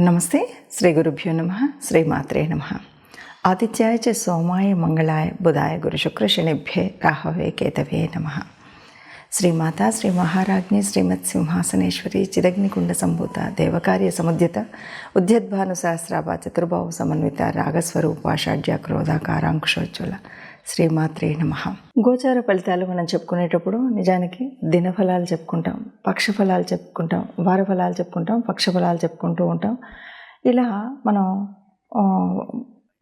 నమస్తే. శ్రీ గురుభ్యో నమః. శ్రీమాత్రే నమః. ఆదిత్యాయ చ సోమాయ మంగళాయ బుధాయ గురు శుక్ర శనిభ్యే రాహవే కేతవే నమః. శ్రీమాత శ్రీ మహారాజ్ఞి శ్రీమత్ సింహాసనేశ్వరి చిదగ్నికుండ సంభూత దేవకార్య సముద్యత ఉద్యద్భాను సహస్రాభ చతుర్భావ సమన్విత రాగస్వరూపాషాఢ్య క్రోధాకారాంకుశోజ్వల శ్రీమాత్రే నమః. గోచార ఫలితాలు మనం చెప్పుకునేటప్పుడు నిజానికి దినఫలాలు చెప్పుకుంటాం, పక్షఫలాలు చెప్పుకుంటాం, వార ఫలాలు చెప్పుకుంటాం, పక్షఫలాలు చెప్పుకుంటూ ఉంటాం. ఇలా మనం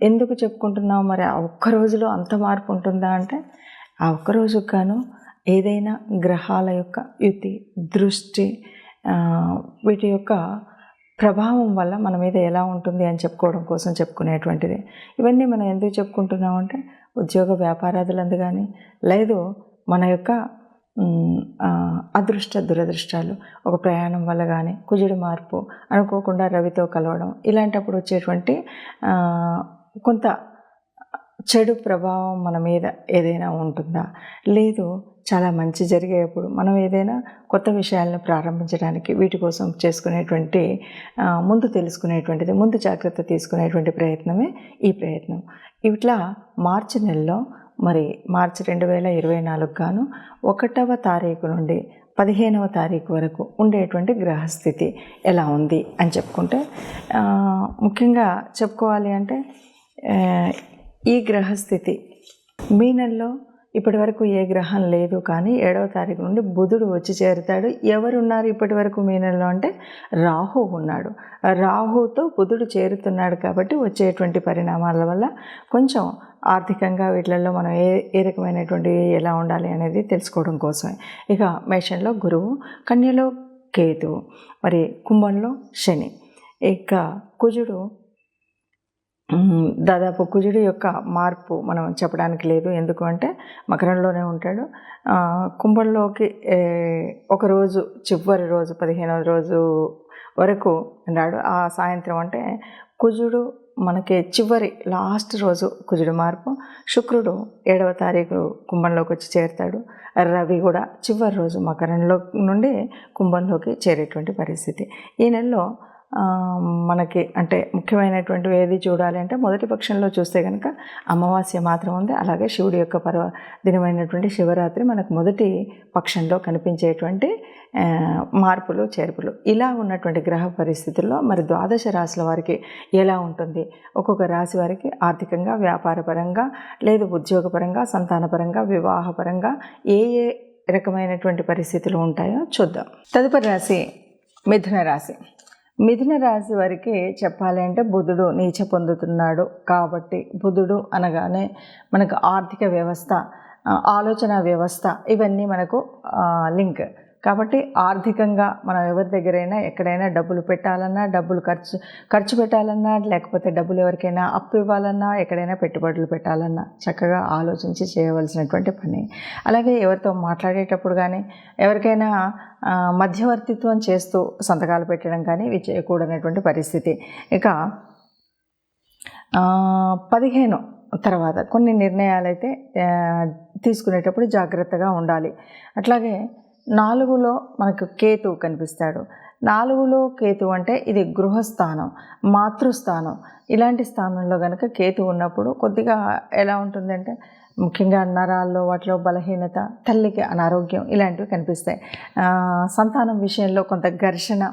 ఎందుకు చెప్పుకుంటున్నాం? మరి ఆ ఒక్క రోజులో అంత మార్పు ఉంటుందా అంటే, ఆ ఒక్క రోజుకు గాను ఏదైనా గ్రహాల యొక్క యుతి, దృష్టి, వీటి యొక్క ప్రభావం వల్ల మన మీద ఎలా ఉంటుంది అని చెప్పుకోవడం కోసం చెప్పుకునేటువంటిది. ఇవన్నీ మనం ఎందుకు చెప్పుకుంటున్నాం అంటే, ఉద్యోగ వ్యాపారాదులందు కానీ, లేదు మన యొక్క అదృష్ట దురదృష్టాలు, ఒక ప్రయాణం వల్ల కానీ, కుజుడి మార్పు, అనుకోకుండా రవితో కలవడం, ఇలాంటప్పుడు వచ్చేటువంటి కొంత చెడు ప్రభావం మన మీద ఏదైనా ఉంటుందా? లేదు చాలా మంచి జరిగేప్పుడు మనం ఏదైనా కొత్త విషయాలను ప్రారంభించడానికి వీటి కోసం చేసుకునేటువంటి ముందు తెలుసుకునేటువంటిది, ముందు జాగ్రత్త తీసుకునేటువంటి ప్రయత్నమే ఈ ప్రయత్నం. ఇట్లా మార్చి నెలలో మరి మార్చి 2024 గాను 1వ తారీఖు నుండి 15వ తారీఖు వరకు ఉండేటువంటి గ్రహస్థితి ఎలా ఉంది అని చెప్పుకుంటే, ముఖ్యంగా చెప్పుకోవాలి అంటే, ఈ గ్రహస్థితి మీ నెలలో ఇప్పటి వరకు ఏ గ్రహం లేదు, కానీ 7వ తారీఖు నుండి బుధుడు వచ్చి చేరుతాడు. ఎవరున్నారు ఇప్పటి వరకు మీ నెలలో అంటే రాహు ఉన్నాడు. రాహుతో బుధుడు చేరుతున్నాడు. కాబట్టి వచ్చేటువంటి పరిణామాల వల్ల కొంచెం ఆర్థికంగా వీటిలలో మనం ఏ రకమైనటువంటి ఎలా ఉండాలి అనేది తెలుసుకోవడం కోసమే. ఇక మేషంలో గురువు, కన్యలో కేతువు, మరి కుంభంలో శని, ఇక కుజుడు దాదాపు కుజుడి యొక్క మార్పు మనం చెప్పడానికి లేదు. ఎందుకు అంటే మకరంలోనే ఉంటాడు. కుంభంలోకి ఒకరోజు చివరి రోజు 15వ రోజు వరకు ఉన్నాడు. ఆ సాయంత్రం అంటే కుజుడు మనకి చివరి లాస్ట్ రోజు కుజుడు మార్పు. శుక్రుడు 7వ తారీఖు కుంభంలోకి వచ్చి చేరుతాడు. రవి కూడా చివరి రోజు మకరంలో నుండి కుంభంలోకి చేరేటువంటి పరిస్థితి. ఈ నెలలో మనకి అంటే ముఖ్యమైనటువంటివి ఏది చూడాలి అంటే, మొదటి పక్షంలో చూస్తే కనుక అమావాస్య మాత్రం ఉంది. అలాగే శివుడి యొక్క దినమైనటువంటి శివరాత్రి మనకు మొదటి పక్షంలో కనిపించేటువంటి మార్పులు చేర్పులు. ఇలా ఉన్నటువంటి గ్రహ పరిస్థితుల్లో మరి ద్వాదశ రాశుల వారికి ఎలా ఉంటుంది? ఒక్కొక్క రాశి వారికి ఆర్థికంగా, వ్యాపారపరంగా, లేదు ఉద్యోగపరంగా, సంతానపరంగా, వివాహపరంగా ఏ రకమైనటువంటి పరిస్థితులు ఉంటాయో చూద్దాం. తదుపరి రాశి మిథున రాశి. మిథున రాశి వారికి చెప్పాలి అంటే, బుధుడు నీచ పొందుతున్నాడు. కాబట్టి బుధుడు అనగానే మనకు ఆర్థిక వ్యవస్థ, ఆలోచన వ్యవస్థ, ఇవన్నీ మనకు లింక్. కాబట్టి ఆర్థికంగా మనం ఎవరి దగ్గరైనా ఎక్కడైనా డబ్బులు పెట్టాలన్నా, డబ్బులు ఖర్చు పెట్టాలన్నా, లేకపోతే డబ్బులు ఎవరికైనా అప్పు ఇవ్వాలన్నా, ఎక్కడైనా పెట్టుబడులు పెట్టాలన్నా చక్కగా ఆలోచించి చేయవలసినటువంటి పని. అలాగే ఎవరితో మాట్లాడేటప్పుడు కానీ, ఎవరికైనా మధ్యవర్తిత్వం చేస్తూ సంతకాలు పెట్టడం కానీ ఇవి చేయకూడనటువంటి పరిస్థితి. ఇక 15 తర్వాత కొన్ని నిర్ణయాలు అయితే తీసుకునేటప్పుడు జాగ్రత్తగా ఉండాలి. అట్లాగే 4లో మనకు కేతువు కనిపిస్తాడు. 4లో కేతువు అంటే ఇది గృహస్థానం, మాతృస్థానం. ఇలాంటి స్థానంలో కనుక కేతువు ఉన్నప్పుడు కొద్దిగా ఎలా ఉంటుందంటే, ముఖ్యంగా నరాల్లో వాటిలో బలహీనత, తల్లికి అనారోగ్యం, ఇలాంటివి కనిపిస్తాయి. సంతానం విషయంలో కొంత ఘర్షణ,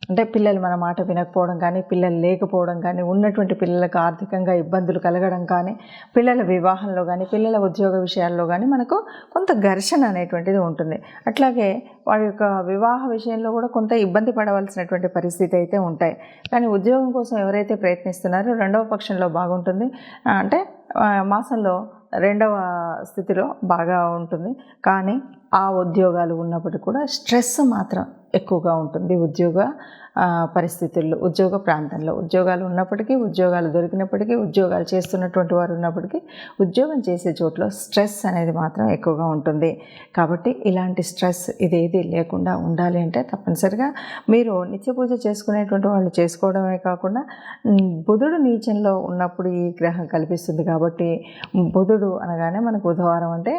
అంటే పిల్లలు మన మాట వినకపోవడం కానీ, పిల్లలు లేకపోవడం కానీ, ఉన్నటువంటి పిల్లలకు ఆర్థికంగా ఇబ్బందులు కలగడం కానీ, పిల్లల వివాహంలో కానీ, పిల్లల ఉద్యోగ విషయాల్లో కానీ మనకు కొంత ఘర్షణ అనేటువంటిది ఉంటుంది. అట్లాగే వాడి యొక్క వివాహ విషయంలో కూడా కొంత ఇబ్బంది పడవలసినటువంటి పరిస్థితి అయితే ఉంటాయి. కానీ ఉద్యోగం కోసం ఎవరైతే ప్రయత్నిస్తున్నారో 2వ పక్షంలో బాగుంటుంది. అంటే మాసంలో 2వ స్థితిలో బాగా ఉంటుంది. కానీ ఆ ఉద్యోగాలు ఉన్నప్పటికీ కూడా స్ట్రెస్ మాత్రం ఎక్కువగా ఉంటుంది. ఉద్యోగ పరిస్థితుల్లో, ఉద్యోగ ప్రాంతంలో ఉద్యోగాలు ఉన్నప్పటికీ, ఉద్యోగాలు దొరికినప్పటికీ, ఉద్యోగాలు చేస్తున్నటువంటి వారు ఉన్నప్పటికీ, ఉద్యోగం చేసే చోట్ల స్ట్రెస్ అనేది మాత్రం ఎక్కువగా ఉంటుంది. కాబట్టి ఇలాంటి స్ట్రెస్ ఇదేది లేకుండా ఉండాలి అంటే తప్పనిసరిగా మీరు నిత్య పూజ చేసుకునేటువంటి వాళ్ళు చేసుకోవడమే కాకుండా, బుధుడు నీచంలో ఉన్నప్పుడు ఈ గ్రహం కల్పిస్తుంది. కాబట్టి బుధుడు అనగానే మనకు బుధవారం అంటే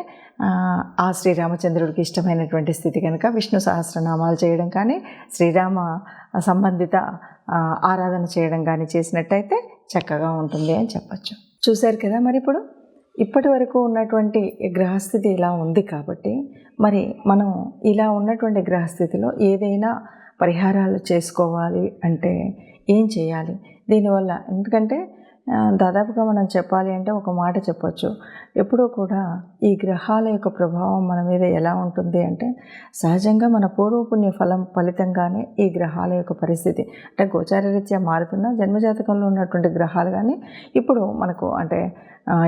ఆ శ్రీరామచంద్రుడి రామచంద్రుడికి ఇష్టమైనటువంటి స్థితి కనుక విష్ణు సహస్రనామాలు చేయడం కానీ, శ్రీరామ సంబంధిత ఆరాధన చేయడం కానీ చేసినట్టయితే చక్కగా ఉంటుంది అని చెప్పచ్చు. చూశారు కదా, మరి ఇప్పటి వరకు ఉన్నటువంటి గ్రహస్థితి ఇలా ఉంది కాబట్టి మరి మనం ఇలా ఉన్నటువంటి గ్రహస్థితిలో ఏదైనా పరిహారాలు చేసుకోవాలి అంటే ఏం చేయాలి దీనివల్ల? ఎందుకంటే దాదాపుగా మనం చెప్పాలి అంటే ఒక మాట చెప్పొచ్చు, ఎప్పుడూ కూడా ఈ గ్రహాల యొక్క ప్రభావం మన మీద ఎలా ఉంటుంది అంటే సహజంగా మన పూర్వపుణ్య ఫలితంగానే ఈ గ్రహాల యొక్క పరిస్థితి అంటే గోచారరీత్యా మారుతున్న జన్మజాతకంలో ఉన్నటువంటి గ్రహాలు కానీ ఇప్పుడు మనకు అంటే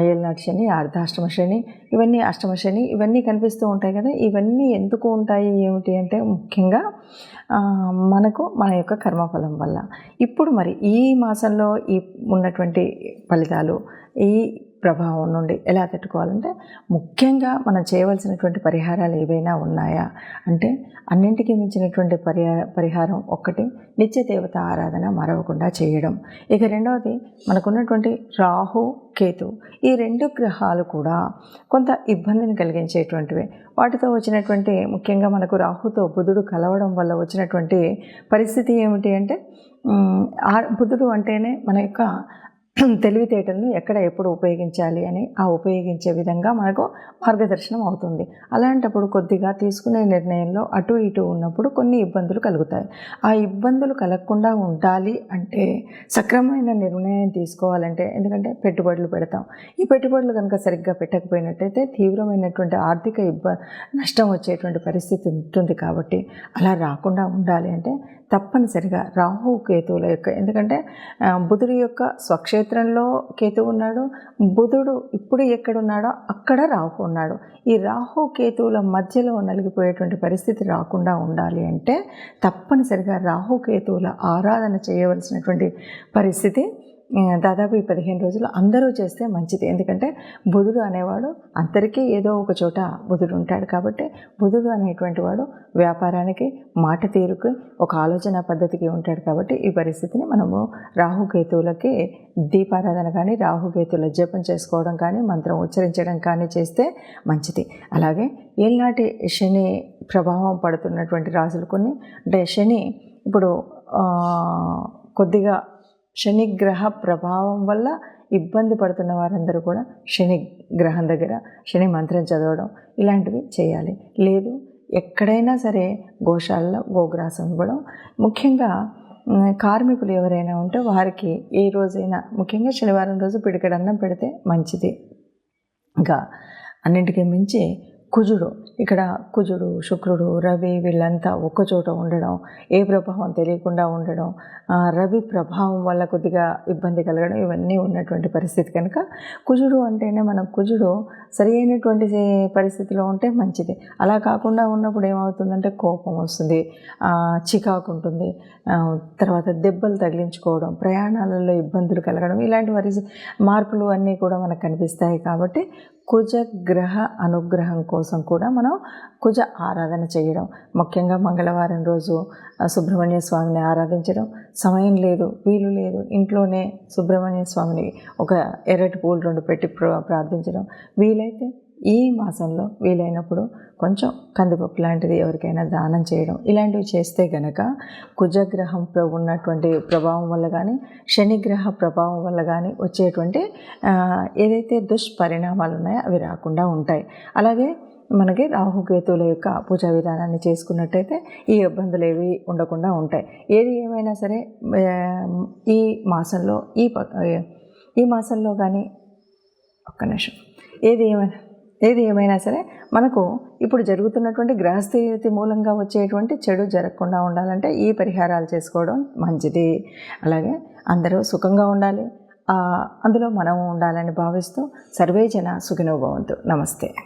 ఏళ్ళనాటి శని, అర్ధాష్టమ శని, ఇవన్నీ అష్టమ శని ఇవన్నీ కనిపిస్తూ ఉంటాయి కదా. ఇవన్నీ ఎందుకు ఉంటాయి ఏమిటి అంటే ముఖ్యంగా మనకు మన యొక్క కర్మఫలం వల్ల. ఇప్పుడు మరి ఈ మాసంలో ఈ ఉన్నటువంటి ఫలితాలు ఈ ప్రభావం నుండి ఎలా తట్టుకోవాలంటే ముఖ్యంగా మనం చేయవలసినటువంటి పరిహారాలు ఏవైనా ఉన్నాయా అంటే అన్నింటికీ మించినటువంటి పరిహారం ఒక్కటి, నిత్య దేవత ఆరాధన మరవకుండా చేయడం. ఇక రెండవది మనకున్నటువంటి రాహు కేతు, ఈ రెండు గ్రహాలు కూడా కొంత ఇబ్బందిని కలిగించేటువంటివి. వాటితో వచ్చినటువంటి ముఖ్యంగా మనకు రాహుతో బుధుడు కలవడం వల్ల వచ్చినటువంటి పరిస్థితి ఏమిటి అంటే బుధుడు అంటేనే మన యొక్క తెలివితేటలను ఎక్కడ ఎప్పుడు ఉపయోగించాలి అని ఆ ఉపయోగించే విధంగా మనకు మార్గదర్శనం అవుతుంది. అలాంటప్పుడు కొద్దిగా తీసుకునే నిర్ణయంలో అటు ఇటు ఉన్నప్పుడు కొన్ని ఇబ్బందులు కలుగుతాయి. ఆ ఇబ్బందులు కలగకుండా ఉండాలి అంటే సక్రమమైన నిర్ణయం తీసుకోవాలంటే, ఎందుకంటే పెట్టుబడులు పెడతాం, ఈ పెట్టుబడులు కనుక సరిగ్గా పెట్టకపోయినట్టయితే తీవ్రమైనటువంటి ఆర్థిక నష్టం వచ్చేటువంటి పరిస్థితి ఉంటుంది. కాబట్టి అలా రాకుండా ఉండాలి అంటే తప్పనిసరిగా రాహు కేతువుల యొక్క, ఎందుకంటే బుధుడి యొక్క స్వక్షేత్రంలో కేతువు ఉన్నాడు, బుధుడు ఇప్పుడు ఎక్కడున్నాడో అక్కడ రాహు ఉన్నాడు. ఈ రాహు కేతువుల మధ్యలో నలిగిపోయేటువంటి పరిస్థితి రాకుండా ఉండాలి అంటే తప్పనిసరిగా రాహు కేతువుల ఆరాధన చేయవలసినటువంటి పరిస్థితి దాదాపు ఈ 15 రోజులు అందరూ చేస్తే మంచిది. ఎందుకంటే బుధుడు అనేవాడు అందరికీ ఏదో ఒక చోట బుధుడు ఉంటాడు. కాబట్టి బుధుడు అనేటువంటి వాడు వ్యాపారానికి, మాట తీరుకు, ఒక ఆలోచన పద్ధతికి ఉంటాడు. కాబట్టి ఈ పరిస్థితిని మనము రాహుకేతువులకి దీపారాధన కానీ, రాహుకేతువుల జపం చేసుకోవడం కానీ, మంత్రం ఉచ్చరించడం కానీ చేస్తే మంచిది. అలాగే ఏళ్ళనాటి శని ప్రభావం పడుతున్నటువంటి రాశులు కొన్ని, అంటే శని ఇప్పుడు కొద్దిగా శనిగ్రహ ప్రభావం వల్ల ఇబ్బంది పడుతున్న వారందరూ కూడా శని గ్రహం దగ్గర శని మంత్రం చదవడం ఇలాంటివి చేయాలి. లేదు ఎక్కడైనా సరే గోశాలలో గోగ్రాసం ఇవ్వడం. ముఖ్యంగా కార్మికులు ఎవరైనా ఉంటే వారికి ఏ రోజైనా ముఖ్యంగా శనివారం రోజు పిడికెడన్నం పెడితే మంచిది. ఇంకా అన్నింటికీ మించి కుజుడు, ఇక్కడ కుజుడు, శుక్రుడు, రవి వీళ్ళంతా ఒక్కచోట ఉండడం, ఏ ప్రభావం తెలియకుండా ఉండడం, రవి ప్రభావం వల్ల కొద్దిగా ఇబ్బంది కలగడం ఇవన్నీ ఉన్నటువంటి పరిస్థితి కనుక కుజుడు అంటేనే మనం కుజుడు సరి అయినటువంటి పరిస్థితిలో ఉంటే మంచిది. అలా కాకుండా ఉన్నప్పుడు ఏమవుతుందంటే కోపం వస్తుంది, చికాకు ఉంటుంది, తర్వాత దెబ్బలు తగిలించుకోవడం, ప్రయాణాలలో ఇబ్బందులు కలగడం ఇలాంటి మార్పులు అన్నీ కూడా మనకు కనిపిస్తాయి. కాబట్టి కుజగ్రహ అనుగ్రహం కోసం కూడా మనం కుజ ఆరాధన చేయడం, ముఖ్యంగా మంగళవారం రోజు సుబ్రహ్మణ్య స్వామిని ఆరాధించడం. సమయం లేదు, వీలు లేదు, ఇంట్లోనే సుబ్రహ్మణ్య స్వామిని ఒక ఎర్రటి పూలు 2 పెట్టి ప్రార్థించడం. వీలైతే ఈ మాసంలో వీలైనప్పుడు కొంచెం కందిపప్పు లాంటిది ఎవరికైనా దానం చేయడం, ఇలాంటివి చేస్తే గనక కుజగ్రహం ఉన్నటువంటి ప్రభావం వల్ల కానీ, శనిగ్రహ ప్రభావం వల్ల కానీ వచ్చేటువంటి ఏదైతే దుష్పరిణామాలు ఉన్నాయో అవి రాకుండా ఉంటాయి. అలాగే మనకి రాహుకేతువుల యొక్క పూజా విధానాన్ని చేసుకున్నట్టయితే ఈ ఇబ్బందులు ఏవి ఉండకుండా ఉంటాయి. ఏది ఏమైనా సరే ఈ మాసంలో కానీ ఒక్క నిమిషం ఏది ఏమైనా సరే మనకు ఇప్పుడు జరుగుతున్నటువంటి గ్రహస్థితి మూలంగా వచ్చేటువంటి చెడు జరగకుండా ఉండాలంటే ఈ పరిహారాలు చేసుకోవడం మంచిది. అలాగే అందరూ సుఖంగా ఉండాలి, అందులో మనం ఉండాలని భావిస్తూ సర్వే జన సుఖినో భవంతు. నమస్తే.